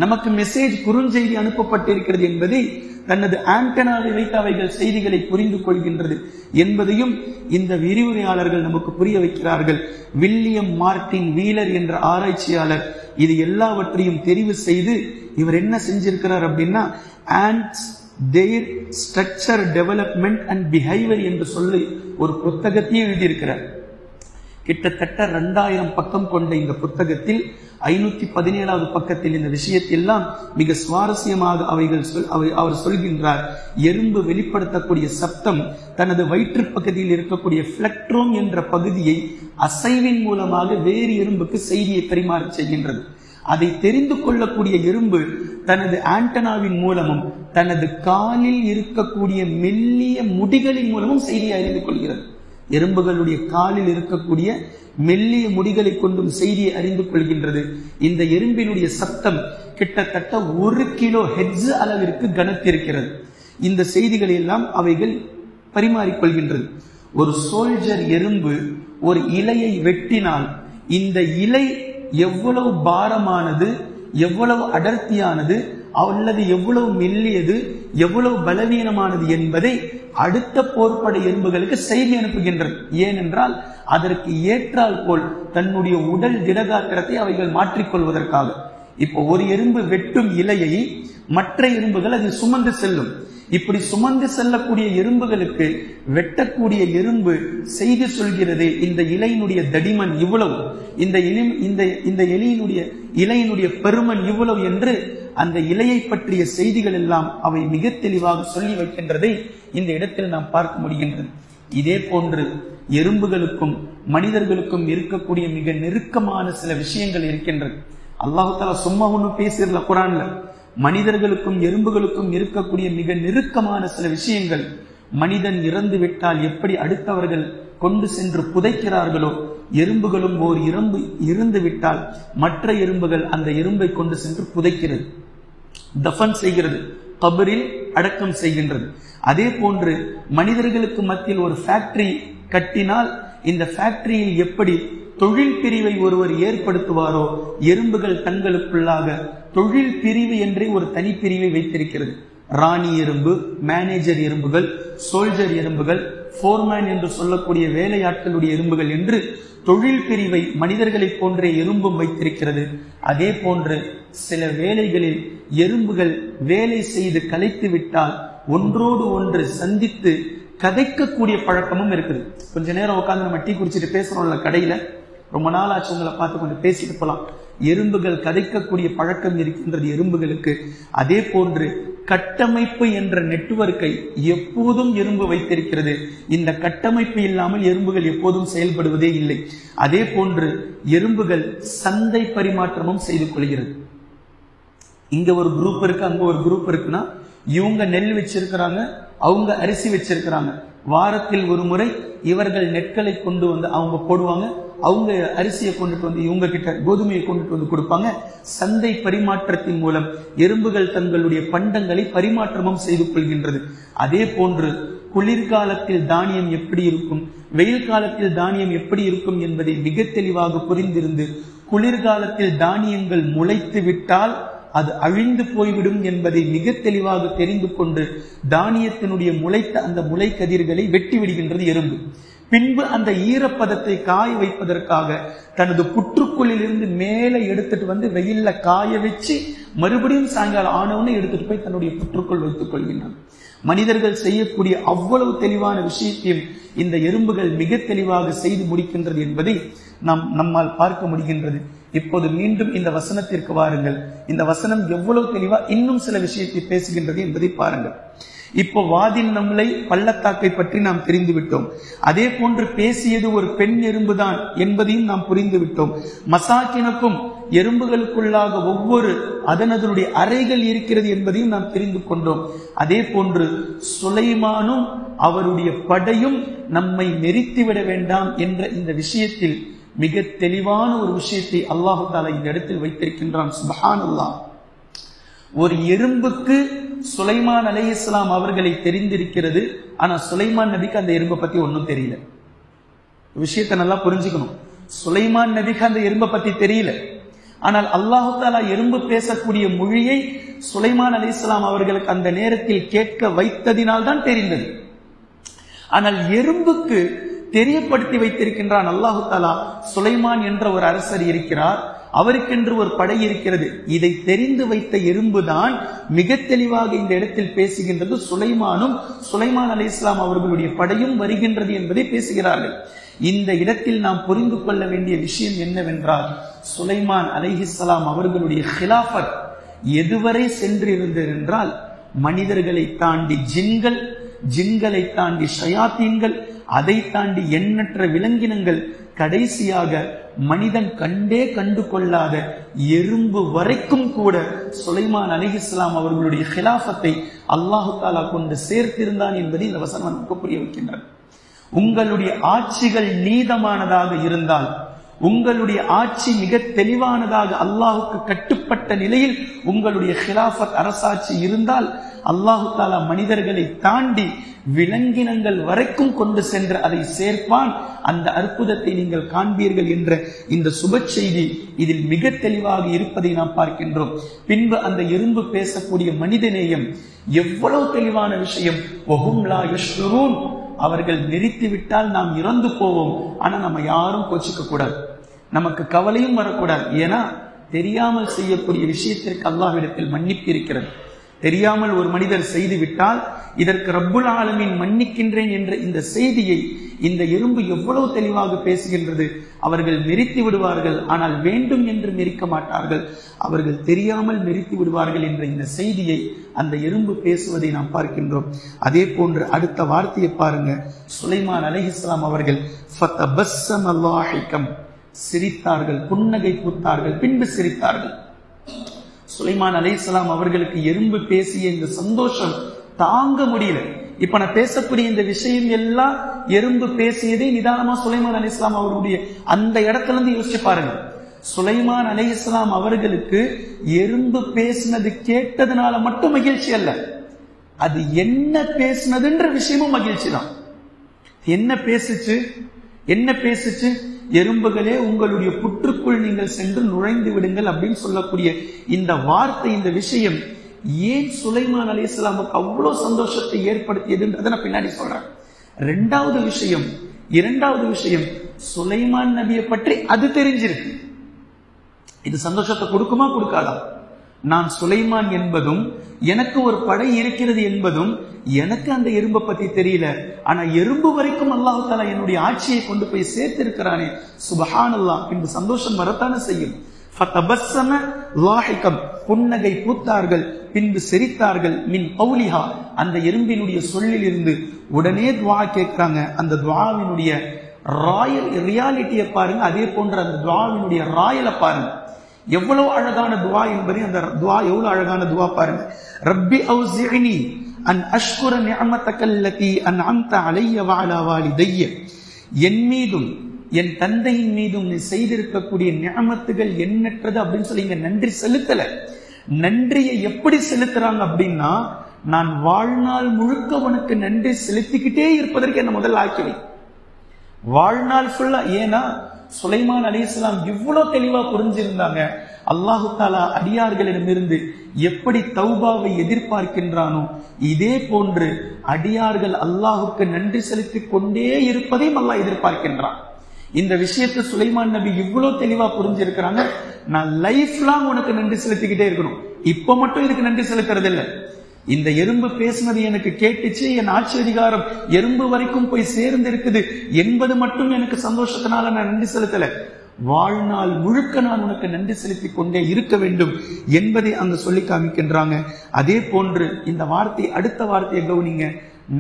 நமக்கு மெசேஜ் குறுஞ்செய்தி அனுப்பப்பட்டிருக்கிறது என்பதை தனது ஆண்டனாவை வைத்து அவைகள் செய்திகளை புரிந்து கொள்கின்றது என்பதையும் இந்த விரிவுரையாளர்கள் நமக்கு புரிய வைக்கிறார்கள். வில்லியம் மார்டின் வீலர் என்ற ஆராய்ச்சியாளர் இது எல்லாவற்றையும் தெரிவு செய்து இவர் என்ன செஞ்சிருக்கிறார் அப்படின்னா, தேர் ஸ்ட்ரக்சர் டெவலப்மெண்ட் அண்ட் பிஹேவியர் என்று சொல்லி ஒரு புத்தகத்தையே எழுதியிருக்கிறார். கிட்டத்தட்ட 2000 பக்கம் கொண்ட இந்த புத்தகத்தில் 517வது பக்கத்தில் இந்த விஷயத்தெல்லாம் மிக சுவாரஸ்யமாக அவர் சொல்கின்றார். எறும்பு வெளிப்படுத்தக்கூடிய சப்தம் தனது வயிற்று பகுதியில் இருக்கக்கூடிய பிளக்ட்ரோம் என்ற பகுதியை அசைவின் மூலமாக வேறு எறும்புக்கு செய்தியை பரிமாற செய்கின்றது. அதை தெரிந்து கொள்ளக்கூடிய எறும்பு தனது ஆண்டனாவின் மூலமும் தனது காலில் இருக்கக்கூடிய மெல்லிய முடிகளின் மூலமும் செய்தியை அறிந்து கொள்கிறது. எறும்புகளுடைய காலில் இருக்கக்கூடிய மெல்லிய முடிகளை கொண்டும் செய்தியை அறிந்து கொள்கின்றது. இந்த எறும்பினுடைய சத்தம் கிட்டத்தட்ட 1 கிலோ ஹெட்ஸ் அளவிற்கு கனத்திருக்கிறது. இந்த செய்திகளை எல்லாம் அவைகள் பரிமாறிக்கொள்கின்றது. ஒரு சோல்ஜர் எறும்பு ஒரு இலையை வெட்டினால் இந்த இலை எவ்வளவு பாரமானது, எவ்வளவு அடர்த்தியானது, அல்லது எவ்வளவு மெல்லியது, எவ்வளவு பலவீனமானது என்பதை அடுத்த போர்ப்படை எறும்புகளுக்கு செய்தி அனுப்புகின்றது. ஏனென்றால் அதற்கு ஏற்றால் போல் தன்னுடைய உடல் திடகாத்திரத்தை அவைகள் மாற்றிக்கொள்வதற்காக. இப்போ ஒரு எறும்பு வெட்டும் இலையை மற்ற எறும்புகள் அது சுமந்து செல்லும். இப்படி சுமந்து செல்லக்கூடிய எறும்புகளுக்கு வெட்டக்கூடிய எறும்பு செய்தி சொல்கிறது, இந்த இலையினுடைய தடிமன் இவ்வளவு, இந்த இலையினுடைய பெருமன் இவ்வளவு என்று அந்த இலையை பற்றிய செய்திகள் எல்லாம் அவை மிக தெளிவாக சொல்லி வைக்கின்றதை இந்த இடத்தில் நாம் பார்க்க முடிகின்றது. இதே போன்று எறும்புகளுக்கும் மனிதர்களுக்கும் இருக்கக்கூடிய மிக நெருக்கமான சில விஷயங்கள் இருக்கின்றது. அல்லாஹ் தஆலா சும்மா ஒன்னும் பேசிடல குர்ஆன்ல. மனிதர்களுக்கும் எறும்புகளுக்கும் இருக்கக்கூடிய மிக நெருக்கமான சில விஷயங்கள். மனிதன் இறந்து விட்டால் எப்படி அடுத்தவர்கள் கொண்டு சென்று புதைக்கிறார்களோ, எறும்புகளும் ஓர் எறும்பு இறந்து விட்டால் மற்ற எறும்புகள் அந்த எறும்பை கொண்டு சென்று புதைக்கிறது, தஃபன் செய்கிறது, கபரில் அடக்கம் செய்கின்றது. அதே போன்று மனிதர்களுக்கு மத்தியில் ஒரு ஃபேக்டரி கட்டினால் இந்த ஃபேக்டரியில் எப்படி தொழில் பிரிவை ஒருவர் ஏற்படுத்துவாரோ, எறும்புகள் தங்களுக்குள்ளாக தொழில் பிரிவு என்றே ஒரு தனிப்பிரிவை வைத்திருக்கிறது. ராணி எறும்பு, மேனேஜர் எறும்புகள், சோல்ஜர் எறும்புகள், போர்மேன் என்று சொல்லக்கூடிய வேலையாட்களுடைய எறும்புகள் என்று தொழில் பிரிவை மனிதர்களை போன்றே எறும்பும் வைத்திருக்கிறது. அதே போன்று சில வேலைகளில் எறும்புகள் வேலை செய்து கலைத்து விட்டால் ஒன்றோடு ஒன்று சந்தித்து கதைக்கக்கூடிய பழக்கமும் இருக்குது. கொஞ்ச நேரம் உட்காந்து நம்ம டீ குடிச்சிட்டு பேசுறோம்ல கடையில, ரொம்ப நாள் ஆச்சு உங்களை பார்த்து கொஞ்சம் பேசிட்டு போலாம். எறும்புகள் கதைக்கக்கூடிய பழக்கம் இருக்கின்றது எறும்புகளுக்கு. அதே போன்று கட்டமைப்பு என்ற நெட்வொர்க்கை எப்போதும் எறும்பு வைத்திருக்கிறது. இந்த கட்டமைப்பு இல்லாமல் எறும்புகள் எப்போதும் செயல்படுவதே இல்லை. அதே போன்று எறும்புகள் சந்தை பரிமாற்றமும் செய்து கொள்கிறது. இங்க ஒரு குரூப் இருக்கு, அங்க ஒரு குரூப் இருக்குன்னா, இவங்க நெல் வச்சிருக்கிறாங்க, அவங்க அரிசி வச்சிருக்கிறாங்க. வாரத்தில் ஒரு முறை இவர்கள் நெற்களை கொண்டு வந்து அவங்க போடுவாங்க, அவங்க அரிசியை கொண்டுட்டு வந்து இவங்க கிட்ட கோதுமையை கொண்டுட்டு வந்து கொடுப்பாங்க. சந்தை பரிமாற்றத்தின் மூலம் எறும்புகள் தங்களுடைய பண்டங்களை பரிமாற்றமும் செய்து கொள்கின்றது. அதே போன்று குளிர்காலத்தில் தானியம் எப்படி இருக்கும், வெயில் காலத்தில் தானியம் எப்படி இருக்கும் என்பதை மிக தெளிவாக புரிந்திருந்து, குளிர்காலத்தில் தானியங்கள் முளைத்து விட்டால் அது அழிந்து போய்விடும் என்பதை மிக தெளிவாக தெரிந்து கொண்டு தானியத்தினுடைய முளைத்த அந்த முளை கதிர்களை வெட்டி விடுகின்றது எறும்பு. பின்பு அந்த ஈரப்பதத்தை காய வைப்பதற்காக தனது புற்றுக்குள்ளில் இருந்து மேலே எடுத்துட்டு வந்து வெயில்ல காய வச்சு மறுபடியும் சாயங்காலம் ஆனவனை எடுத்துட்டு போய் தன்னுடைய புற்றுக்குள் வைத்துக் கொள்கின்றன. மனிதர்கள் செய்யக்கூடிய அவ்வளவு தெளிவான விஷயத்தையும் இந்த எறும்புகள் மிக தெளிவாக செய்து முடிக்கின்றது என்பதை நம்மால் பார்க்க முடிகின்றது. இப்போது மீண்டும் இந்த வசனத்திற்கு வாருங்கள். இந்த வசனம் எவ்வளவு தெளிவா இன்னும் சில விஷயத்தை பேசுகின்றது என்பதை பாருங்கள். இப்போ வாதின் நம்மளை பள்ளத்தாக்கை பற்றி நாம் தெரிந்து விட்டோம். அதே போன்று பேசியது ஒரு பெண் எறும்புதான் என்பதையும் நாம் புரிந்து விட்டோம். மசாக்கினுக்கும் எறும்புகளுக்குள்ளாக ஒவ்வொரு அதனுடைய அறைகள் இருக்கிறது என்பதையும் நாம் தெரிந்து கொண்டோம். அதே போன்று சுலைமானும் அவருடைய படையும் நம்மை நெரித்துவிட வேண்டாம் என்ற இந்த விஷயத்தில் மிக தெளிவான ஒரு விஷயத்தை அல்லாஹு தஆலா இந்த இடத்தில் வைத்திருக்கின்றான். சுப்ஹானல்லாஹ். ஒரு எறும்புக்கு சுலைமான் அலைஹிஸ்ஸலாம் அவர்களை தெரிந்திருக்கிறது. ஆனா சுலைமான் நபிக்கு அந்த எறும்பை பத்தி ஒன்னும் தெரியல. விஷயத்தை நல்லா புரிஞ்சுக்கணும். சுலைமான் நபிக்கு அந்த எறும்பை பத்தி தெரியல. ஆனால் அல்லாஹு தஆலா எறும்பு பேசக்கூடிய மொழியை சுலைமான் அலைஹிஸ்ஸலாம் அவர்களுக்கு அந்த நேரத்தில் கேட்க வைத்ததினால் தான் தெரிந்தது. ஆனால் எறும்புக்கு தெரியப்படுத்தி வைத்திருக்கின்றான் அல்லாஹு தஆலா. சுலைமான் என்ற ஒரு அரசர் இருக்கிறார், அவருக்கென்று ஒரு படை இருக்கிறது. இதை தெரிந்து வைத்த எறும்புதான் மிக தெளிவாக இந்த இடத்தில் பேசுகின்றது. சுலைமான் அலைஹிஸ்ஸலாம் அவர்களுடைய படையும் வருகின்றது என்பதை பேசுகிறார்கள். இந்த இடத்தில் நாம் புரிந்து கொள்ள வேண்டிய விஷயம் என்னவென்றால், சுலைமான் அலைஹிஸ்ஸலாம் அவர்களுடைய ஹிலாஃபத் எதுவரை சென்றிருந்தது என்றால், மனிதர்களை தாண்டி ஜின்களை தாண்டி ஷயாத்தீன்கள், அதை தாண்டி எண்ணற்ற விலங்கினங்கள், கடைசியாக மனிதன் கண்டு கொள்ளாத எறும்பு வரைக்கும் கூட சுலைமான் அலைஹிஸ்ஸலாம் அவர்களுடைய ஹிலாஃபத்தை அல்லாஹு தஆலா கொண்டு சேர்த்திருந்தான் என்பதை இந்த வசனம் நமக்கு புரிய வைக்கின்றது. உங்களுடைய ஆட்சிகள் நீதமானதாக இருந்தால், உங்களுடைய ஆட்சி மிக தெளிவானதாக அல்லாஹுக்கு கட்டுப்பட்ட நிலையில் உங்களுடைய ஹிலாஃபத் அரசாட்சி இருந்தால், அல்லாஹு தஆலா மனிதர்களை தாண்டி விலங்கினங்கள் வரைக்கும் கொண்டு சென்று அதை சேர்ப்பான். அந்த அற்புதத்தை நீங்கள் காண்பீர்கள் என்ற இந்த சுப செய்தி இதில் மிக தெளிவாக இருப்பதை நாம் பார்க்கின்றோம். பின்பு அந்த எறும்பு பேசக்கூடிய மனிதநேயம் எவ்வளவு தெளிவான விஷயம். வஹும் லா யஷ்உரூன், அவர்கள் நிறுத்திவிட்டால் நாம் இறந்து போவோம். ஆனா நம்ம யாரும் கோச்சிக்க கூடாது, நமக்கு கவலையும் வரக்கூடாது. ஏன்னா தெரியாமல் செய்யக்கூடிய விஷயத்திற்கு அல்லாஹ்விடத்தில் மன்னிப்பு இருக்கிறது. தெரியாமல் ஒரு மனிதர் செய்து விட்டால் இதற்கு ரப்புல் ஆலமீன் மன்னிக்கின்றேன் என்ற இந்த செய்தியை இந்த எறும்பு எவ்வளவு தெளிவாக பேசுகின்றது. அவர்கள் மெரித்து விடுவார்கள், ஆனால் வேண்டும் என்று மெரிக்க மாட்டார்கள், அவர்கள் தெரியாமல் மெரித்து விடுவார்கள் என்ற இந்த செய்தியை அந்த எறும்பு பேசுவதை நாம் பார்க்கின்றோம். அதே போன்று அடுத்த வார்த்தையை பாருங்க. சுலைமான் அலைஹிஸ்ஸலாம் அவர்கள் ஃபதபஸ்ஸம லாஹிகம், சிரித்தார்கள், புன்னகை பூத்தார்கள், பின்பு சிரித்தார்கள். சுலைமான் அலைஹிஸ்ஸலாம் அவர்களுக்கு எறும்பு பேசிய இந்த சந்தோஷம் தாங்க முடியல. இப்ப நான் பேசக்கூடிய இந்த விஷயம் எல்லாம் எறும்பு பேசியதே நிதானமா சுலைமான் அலைஹிஸ்ஸலாம் அவர்களுடைய அந்த இடத்துல இருந்து யோசிச்சு பாருங்க. சுலைமான் அலைஹிஸ்ஸலாம் அவர்களுக்கு எறும்பு பேசினது கேட்டதுனால மட்டும் மகிழ்ச்சி அல்ல, அது என்ன பேசினதுன்ற விஷயமும் மகிழ்ச்சி தான். என்ன பேசுச்சு? எறும்புகளே, உங்களுடைய புற்றுக்குள் நீங்கள் சென்று நுழைந்து விடுங்கள் அப்படின்னு சொல்லக்கூடிய இந்த வார்த்தை, இந்த விஷயம் ஏன் சுலைமான் அலைஹிஸ்ஸலாமுக்கு அவ்வளவு சந்தோஷத்தை ஏற்படுத்தியதுன்றதை நான் பின்னாடி சொல்றேன். இரண்டாவது விஷயம் சுலைமான் நபியை பற்றி அது தெரிஞ்சிருக்கு. இது சந்தோஷத்தை கொடுக்குமா கொடுக்காதா? நான் சுலைமான் என்பதும் எனக்கு ஒரு படை இருக்கிறது என்பதும் எனக்கு அந்த எறும்பை பத்தி தெரியல, ஆனா எறும்பு வரைக்கும் அல்லாஹ் தஆலா என்னுடைய ஆட்சியை கொண்டு போய் சேர்த்திருக்கிறானே, சுப்ஹானல்லாஹ். பின்பு சந்தோஷம் வரத்தானே செய்யும். ஃபதபஸ்ஸம லாஹிகம், புன்னகை பூத்தார்கள், பின்பு சிரித்தார்கள். மின் கௌலிஹா, அந்த எறும்பினுடைய சொல்லில் இருந்து உடனே துஆ கேட்கிறாங்க. அந்த துஆவினுடைய ரியாலிட்டியை பாருங்க, அதே போன்ற அந்த துஆவினுடைய ராயலை பாருங்க. எவ்வளவு அழகான துஆ என்பதை அந்த துஆ எவ்வளவு அழகான துஆ பாருங்க. ரப்பி அவ்ஸிஅனி அன் அஷ்குர நிஅமதக அல்லதி அன்அம்த அலைய வ அலா வாலிதைய, என் மீதும் என் தந்தையின் மீதும் நீ செய்திருக்கக்கூடிய நிஅமத்துகள் எண்ணற்றது அப்படின்னு சொல்லி இங்க நன்றி செலுத்தல. நன்றியை எப்படி செலுத்துறாங்க அப்படின்னா, நான் வாழ்நாள் முழுக்க உனக்கு நன்றி செலுத்திக்கிட்டே இருப்பதற்கு என்ன முதல் ஆக்கிவை, வாழ்நாள் ஃபுல்லா. ஏன்னா சுலைமான் அலைஹிஸ்ஸலாம் இவ்வளவு தெளிவா புரிஞ்சிருந்தாங்க, அல்லாஹு தஆலா அடியார்களிடமிருந்து எப்படி தௌபாவை எதிர்பார்க்கின்றானோ இதே போன்று அடியார்கள் அல்லாஹுக்கு நன்றி செலுத்திக் கொண்டே இருப்பதையும் அல்லாஹ் எதிர்பார்க்கின்றான். இந்த விஷயத்தை சுலைமான் நபி இவ்வளவு தெளிவா புரிஞ்சிருக்கிறாங்க. நான் லைஃப் லாங் உனக்கு நன்றி செலுத்திக்கிட்டே இருக்கணும், இப்ப மட்டும் இதுக்கு நன்றி செலுத்துறது இல்லை. இந்த எறும்பு பேசினது எனக்கு கேட்டுச்சு, என் ஆட்சி அதிகாரம் எறும்பு வரைக்கும் போய் சேர்ந்து இருக்குது என்பது மட்டும் எனக்கு சந்தோஷத்தினால நான் நன்றி செலுத்தல, வாழ்நாள் முழுக்க நான் உனக்கு நன்றி செலுத்திக் கொண்டே இருக்க வேண்டும் என்பதை அங்க சொல்லி காமிக்கின்றாங்க. அதே போன்று இந்த வார்த்தை, அடுத்த வார்த்தையை கவனிங்க.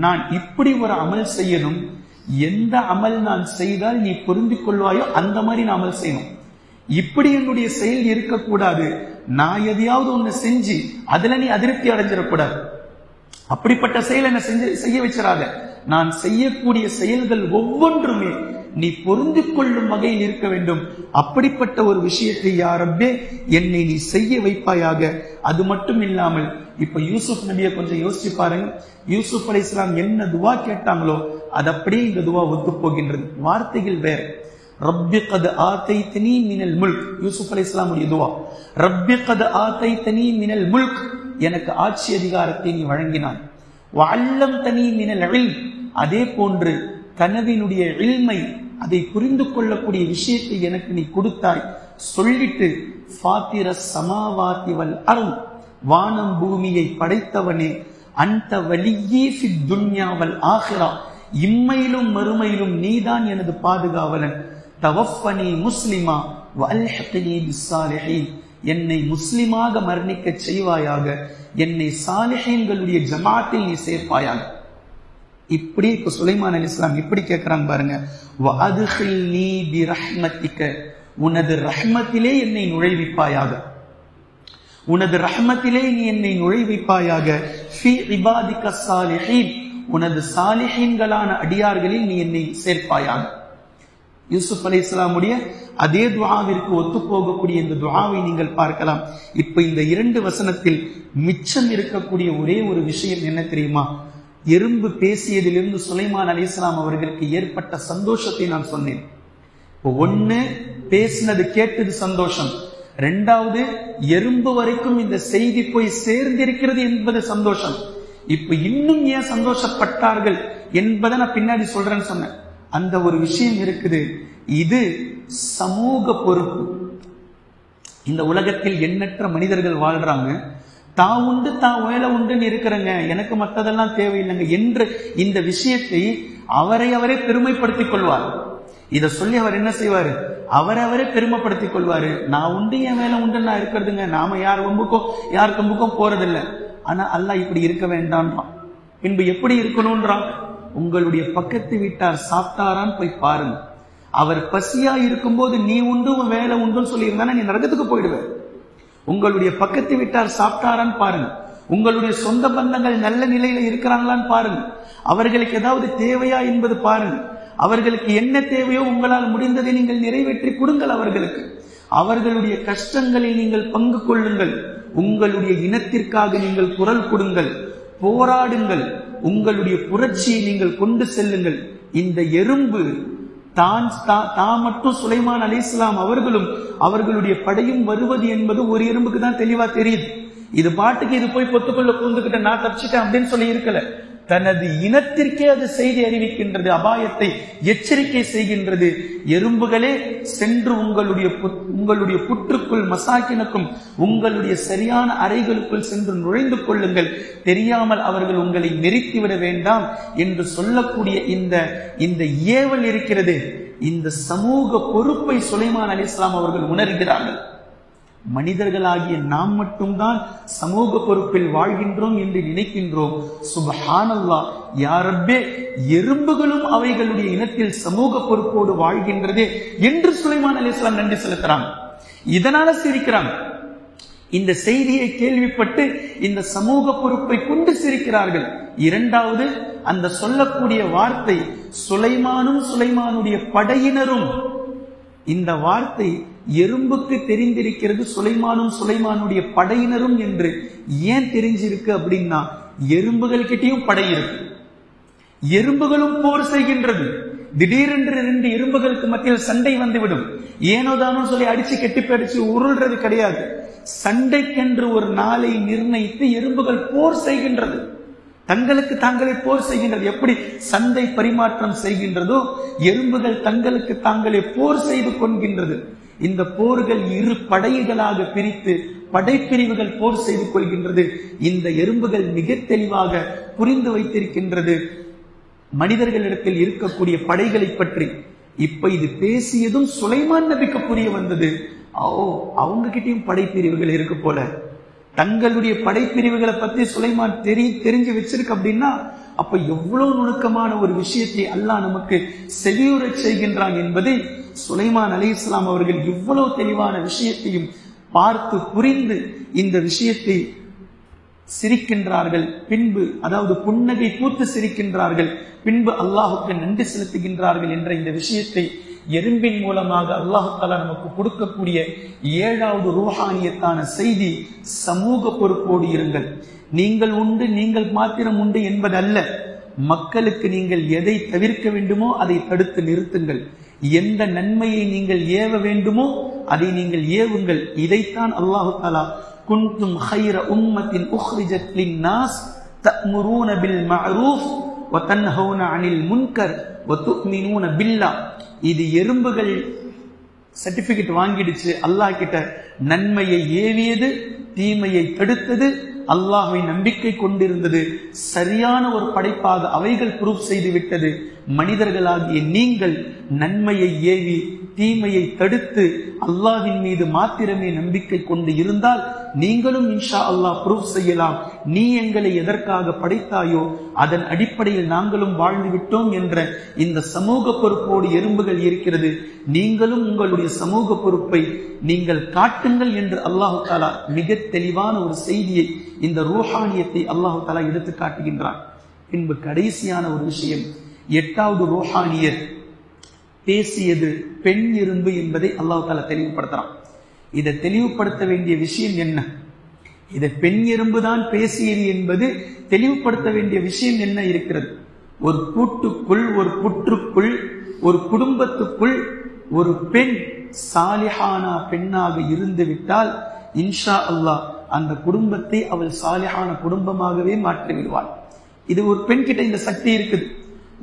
நான் இப்படி ஒரு அமல் செய்யணும், எந்த அமல் நான் செய்தால் நீ பொருந்திக் கொள்வாயோ அந்த மாதிரி நான் அமல் செய்யணும். இப்படி என்னுடைய செயல் இருக்கக்கூடாது, நான் எதையாவது ஒண்ணு செஞ்சு அதுல நீ அதிருப்தி அடைஞ்சிடக்கூடாது, அப்படிப்பட்ட செயல் என்ன செய்ய வச்சிடாத. நான் செய்யக்கூடிய செயல்கள் ஒவ்வொன்றுமே நீ பொருந்திக் கொள்ளும் வகையில் இருக்க வேண்டும். அப்படிப்பட்ட ஒரு விஷயத்தை யா ரப்பே என்னை நீ செய்ய வைப்பாயாக. அது மட்டும் இல்லாமல் இப்ப யூசுப் நபியை கொஞ்சம் யோசிச்சு பாருங்க. யூசுப் அலைஹிஸ்ஸலாம் என்ன துவா கேட்டாங்களோ அது அப்படியே இந்த துவா ஒத்து போகின்றது, வார்த்தைகள் வேற. ரப்பி கத் ஆதைதனி மினல் முல்க், யூசுப் அலைஹிஸ்ஸலாமுடைய துவா. ரப்பி கத் ஆதைதனி மினல் முல்க், எனக்கு ஆட்சி அதிகாரத்தை நீ வழங்கினாய். வஅல்லம்தனி மினல் இல்ம், அதே போன்று கனவினுடைய இல்மை, அதை புரிந்து கொள்ளக்கூடிய விஷயத்தை எனக்கு நீ கொடுத்தாய். சொல்லிட்டு ஃபாத்திர ஸமாவாதி வல் அர்த், வானம் பூமியை படைத்தவனே, அந்த வலியே ஃபித் துன்யா வல் ஆகிரா, இம்மையிலும் மறுமையிலும் நீதான் எனது பாதுகாவலன். தவஃபனி முஸ்லிமா வ அல்ஹிக்னி பிஸ்ஸாலிஹீன், என்னை முஸ்லிமாக மரணிக்க செய்வாயாக, என்னை சாலிஹீன்களுடைய ஜமாத்தில் நீ சேர்ப்பாயாக. இப்படி இப்ப சுலைமான் அலைஹிஸ்ஸலாம் இப்படி கேட்கிறாங்க பாருங்க. வ அத்கில்னி பிரஹ்மத்திக, உனது ரஹ்மத்திலே என்னை நுழைவிப்பாயாக, உனது ரஹ்மத்திலே நீ என்னை நுழைவிப்பாயாக. ஃபீ இபாதிக ஸாலிஹீன், உனது சாலிஹீன்களான அடியார்களில் நீ என்னை சேர்ப்பாயாக. யூசுப் அலைஹிஸ்ஸலாமுடைய அதே துஆவிற்கு ஒத்து போகக்கூடிய இந்த துஆவை நீங்கள் பார்க்கலாம். இப்ப இந்த 2 வசனத்தில் மிச்சம் இருக்கக்கூடிய ஒரே ஒரு விஷயம் என்ன தெரியுமா? எறும்பு பேசியதிலிருந்து சுலைமான் அலைஹிஸ்ஸலாம் அவர்களுக்கு ஏற்பட்ட சந்தோஷத்தை நான் சொன்னேன். ஒன்னு, பேசினது கேட்டது சந்தோஷம். 2வது, எறும்பு வரைக்கும் இந்த செய்தி போய் சேர்ந்திருக்கிறது என்பது சந்தோஷம். இப்ப இன்னும் ஏன் சந்தோஷப்பட்டார்கள் என்பதை நான் பின்னாடி சொல்றேன்னு சொன்னேன். அந்த ஒரு விஷயம் இருக்குது. இது சமூக பொறுப்பு. இந்த உலகத்தில் எண்ணற்ற மனிதர்கள் வாழ்றாங்க. தான் உண்டு தான் வேலை உண்டுன்னு இருக்கிறங்க, எனக்கு மற்றதெல்லாம் தேவையில்லைங்க என்று இந்த விஷயத்தை அவரை பெருமைப்படுத்திக் கொள்வார். இத சொல்லி அவர் என்ன செய்வாரு? அவரவரே பெருமைப்படுத்திக் கொள்வாரு. நான் உண்டு என் வேலை உண்டு நான் இருக்கிறதுங்க, நாம யார் கம்புக்கும் போறதில்லை. ஆனா அல்லாஹ் இப்படி இருக்க வேண்டான்றான். பின்பு எப்படி இருக்கணும்ன்றான்? உங்களுடைய பக்கத்து வீட்டார் சாப்பிட்டாரான்னு போய் பாருங்க. அவர் பசியா இருக்கும்போது நீ உண்டு உன் வேலை உண்டுன்னு சொல்லியிருந்தானே நீ நரகத்துக்கு போயிடுவ. உங்களுடைய பக்கத்து வீட்டார் சாப்பிட்டாரான்னு பாருங்க. உங்களுடைய சொந்த பந்தங்கள் நல்ல நிலையில இருக்கிறாங்களான்னு பாருங்க. அவர்களுக்கு ஏதாவது தேவையா என்பது பாருங்க. அவர்களுக்கு என்ன தேவையோ உங்களால் முடிந்ததை நீங்கள் நிறைவேற்றி கொடுங்கள் அவர்களுக்கு. அவர்களுடைய கஷ்டங்களில் நீங்கள் பங்கு கொள்ளுங்கள். உங்களுடைய இனத்திற்காக நீங்கள் குரல் கொடுங்கள், போராடுங்கள். உங்களுடைய புரட்சியை நீங்கள் கொண்டு செல்லுங்கள். இந்த எறும்பு தான் மட்டும் சுலைமான் அலைஹிஸ்ஸலாம் அவர்களும் அவர்களுடைய படையும் வருவது என்பது ஒரு எறும்புக்கு தான் தெளிவா தெரியுது. இது பாட்டுக்கு இது போய் பொத்துக்குள்ள பூந்துக்கிட்ட நான் தப்பிச்சிட்டேன் அப்படின்னு சொல்லி இருக்கல. தனது இனத்திற்கே அது செய்தி அறிவிக்கின்றது, அபாயத்தை எச்சரிக்கை செய்கின்றது. எறும்புகளே சென்று உங்களுடைய புற்றுக்குள் மசாக்கினுக்கும் உங்களுடைய சரியான அறைகளுக்குள் சென்று நுழைந்து கொள்ளுங்கள், தெரியாமல் அவர்கள் உங்களை நெருக்கிவிட வேண்டாம் என்று சொல்லக்கூடிய இந்த ஏவல் இருக்கிறது. இந்த சமூக பொறுப்பை சுலைமான் அலைஹிஸ்ஸலாம் அவர்கள் உணர்கிறார்கள். மனிதர்களாகிய நாம் மட்டும்தான் சமூக பொறுப்பில் வாழ்கின்றோம் என்று நினைக்கின்றோம். சுப்ஹானல்லாஹ், யா ரப்பே, எறும்புகளும் அவைகளுடைய இனத்தில் சமூக பொறுப்போடு வாழ்கின்றதே என்று சுலைமான் அலைஹிஸ்ஸலாம் நன்றி செலுத்துறாங்க. இதனால சிரிக்கிறாங்க. இந்த செய்தியை கேள்விப்பட்டு இந்த சமூக பொறுப்பை கொண்டு சிரிக்கிறார்கள். 2வது, அந்த சொல்லக்கூடிய வார்த்தை சுலைமானுடைய படையினரும். இந்த வார்த்தை எறும்புக்கு தெரிந்திருக்கிறது, சுலைமானுடைய படையினரும் என்று ஏன் தெரிஞ்சிருக்கு அப்படின்னா, எறும்புகள் கிட்டையும் படை இருக்கு, எறும்புகளும் போர் செய்கின்றது. திடீரென்று 2 எறும்புகளுக்கு மத்தியில் சண்டை வந்துவிடும். ஏனோதானோ சொல்லி அடிச்சு கெட்டிப்படிச்சு உருள்றது கிடையாது. சண்டைக்கென்று ஒரு நாளை நிர்ணயித்து எறும்புகள் போர் செய்கின்றது, தங்களுக்கு தாங்களே போர் செய்கின்றது. எப்படி சந்தை பரிமாற்றம் செய்கின்றதோ எறும்புகள் தங்களுக்கு தாங்களே போர் செய்து கொள்கின்றது. இந்த போர்கள் 2 படைகளாக பிரித்து படைப்பிரிவுகள் போர் செய்து கொள்கின்றது. இந்த எறும்புகள் மிக தெளிவாக புரிந்து வைத்திருக்கின்றது மனிதர்களிடத்தில் இருக்கக்கூடிய படைகளை பற்றி. இப்ப இது பேசியதும் சுலைமான் நபிக்கு புரிய வந்தது. அவங்க கிட்டையும் படைப்பிரிவுகள் இருக்கு போல. தங்களுடைய படைப்பிரிவுகளை பத்தி சுலைமான் தெரிஞ்சு வச்சிருக்கு அப்படின்னா, அப்ப எவ்வளவு நுணுக்கமான ஒரு விஷயத்தை அல்லாஹ் நமக்கு செவியுற செய்கின்றான் என்பதை சுலைமான் அலைஹிஸ்ஸலாம் அவர்கள் இவ்வளவு தெளிவான விஷயத்தையும் பார்த்து புரிந்து இந்த விஷயத்தை சிரிக்கின்றார்கள். பின்பு அதாவது புன்னகை பூத்து சிரிக்கின்றார்கள். பின்பு அல்லாஹுக்கு நன்றி செலுத்துகின்றார்கள் என்ற இந்த விஷயத்தை எறும்பின் மூலமாக அல்லாஹ் தஆலா நமக்கு கொடுக்கக்கூடிய 7வது ரூஹானியத்தான செய்தி, சமூக பொறுப்போடு இருங்கள். நீங்கள் உண்டு, நீங்கள் மாத்திரம் உண்டு என்பதல்ல. மக்களுக்கு நீங்கள் எதை தவிர்க்க வேண்டுமோ அதை தடுத்து நிறுத்துங்கள். எந்த நன்மையை நீங்கள் ஏவ வேண்டுமோ அதை நீங்கள் ஏவுங்கள். இதைத்தான் அல்லாஹ் தஆலா குன்தும் கைர உம்மத்தின் உக்ரிஜத் லின்னாஸ் தஅமுரூன பில் மஅரூஃப் வ தன்ஹவுன அனில் முன்கர் வ து'மினூன பில்லாஹ். இது எறும்புகள் சர்டிபிகேட் வாங்கிடுச்சு, அல்லாஹ் கிட்ட நன்மையை ஏவியது, தீமையை தடுத்தது, அல்லாஹ்வை நம்பிக்கை கொண்டிருந்தது, சரியான ஒரு படைப்பாக அவைகள் ப்ரூஃப் செய்து விட்டது. மனிதர்களாகிய நீங்கள் நன்மையை ஏவி தீமையை தடுத்து அல்லாஹ்வின் மீது மாத்திரமே நம்பிக்கை கொண்டு இருந்தால் நீங்களும் இன்ஷா அல்லாஹ் ப்ரூஃப் செய்யலாம், நீ எங்களை எதற்காக படைத்தாயோ அதன் அடிப்படையில் நாங்களும் வாழ்ந்து விட்டோம் என்ற இந்த சமூக பொறுப்போடு எறும்புகள் இருக்கிறது. நீங்களும் உங்களுடைய சமூக பொறுப்பை நீங்கள் காட்டுங்கள் என்று அல்லாஹு தாலா மிக தெளிவான ஒரு செய்தியை, இந்த ரூஹானியத்தை அல்லாஹு தாலா எடுத்து காட்டுகின்றான். பின்பு கடைசியான ஒரு விஷயம், 8வது ரூஹானியர் பேசியது பெண் எறும்பு என்பதை அல்லாஹ் தாலா தெளிவுபடுத்துறான். இதை தெளிவுபடுத்த வேண்டிய விஷயம் என்ன? இதை பெண் எறும்பு தான் பேசியது என்பது தெளிவுபடுத்த வேண்டிய விஷயம் என்ன இருக்கிறது? ஒரு கூட்டுக்குள், ஒரு புற்றுக்குள், ஒரு குடும்பத்துக்குள் ஒரு பெண் சாலிஹானா பெண்ணாக இருந்து விட்டால் இன்ஷா அல்லாஹ் அந்த குடும்பத்தை அவள் சாலிஹான குடும்பமாகவே மாற்றி விடுவாள். இது ஒரு பெண் கிட்ட இந்த சக்தி இருக்குது.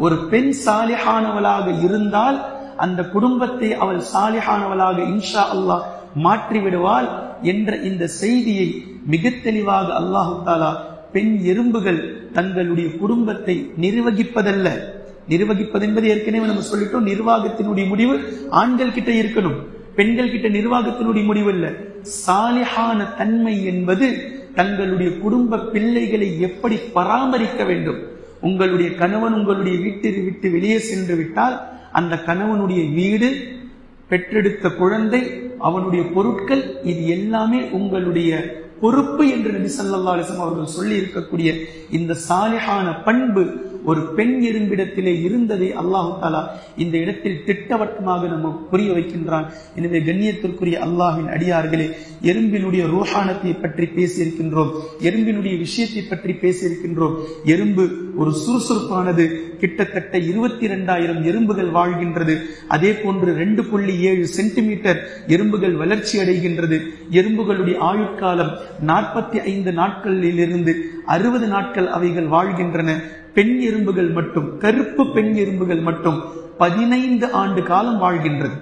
ஒரு பெண் சாலிஹானவளாக இருந்தால் அந்த குடும்பத்தை அவள் சாலிஹானவளாக இன்ஷா அல்லாஹ் மாற்றி விடுவாள் என்ற இந்த செய்தியை மிக தெளிவாக அல்லாஹு தாலா பெண் எறும்புகள் தங்களுடைய குடும்பத்தை நிர்வகிப்பதல்ல, நிர்வகிப்பது என்பது ஏற்கனவே நம்ம சொல்லிட்டோம், நிர்வாகத்தினுடைய முடிவு ஆண்கள் கிட்ட இருக்கணும், பெண்கள் கிட்ட நிர்வாகத்தினுடைய முடிவு இல்ல. சாலிஹான தன்மை என்பது தங்களுடைய குடும்ப பிள்ளைகளை எப்படி பராமரிக்க வேண்டும். உங்களுடைய கணவன் உங்களுடைய வீட்டை விட்டு வெளியே சென்று விட்டால் அந்த கணவனுடைய வீடு, பெற்றெடுத்த குழந்தை, அவனுடைய பொருட்கள், இது எல்லாமே உங்களுடைய பொறுப்பு என்று நபி ஸல்லல்லாஹு அலைஹி வஸல்லம் அவர்கள் சொல்லி இருக்கக்கூடிய இந்த சாலிஹான பண்பு ஒரு பெண் எறும்பிடத்திலே இருந்ததை அல்லாஹு தாலா இந்த இடத்தில் திட்டவட்டமாக நம்ம புரிய வைக்கின்றான். எனவே கண்ணியத்திற்குரிய அல்லாஹ்வின் அடியார்களே, எறும்பினுடைய ரூஹானத்தை பற்றி பேசியிருக்கின்றோம், எறும்பினுடைய விஷயத்தை பற்றி பேசியிருக்கின்றோம். எறும்பு ஒரு சுறுசுறுப்பானது. கிட்டத்தட்ட 22,000 எறும்புகள் வாழ்கின்றது. அதே போன்று 2.7 சென்டிமீட்டர் எறும்புகள் வளர்ச்சி அடைகின்றது. எறும்புகளுடைய ஆயுட்காலம் 45 நாட்களிலிருந்து 60 நாட்கள் அவைகள் வாழ்கின்றன. பெண் எறும்புகள் மட்டும், கருப்பு பெண் எறும்புகள் மட்டும் 15 ஆண்டு காலம் வாழ்கின்றது.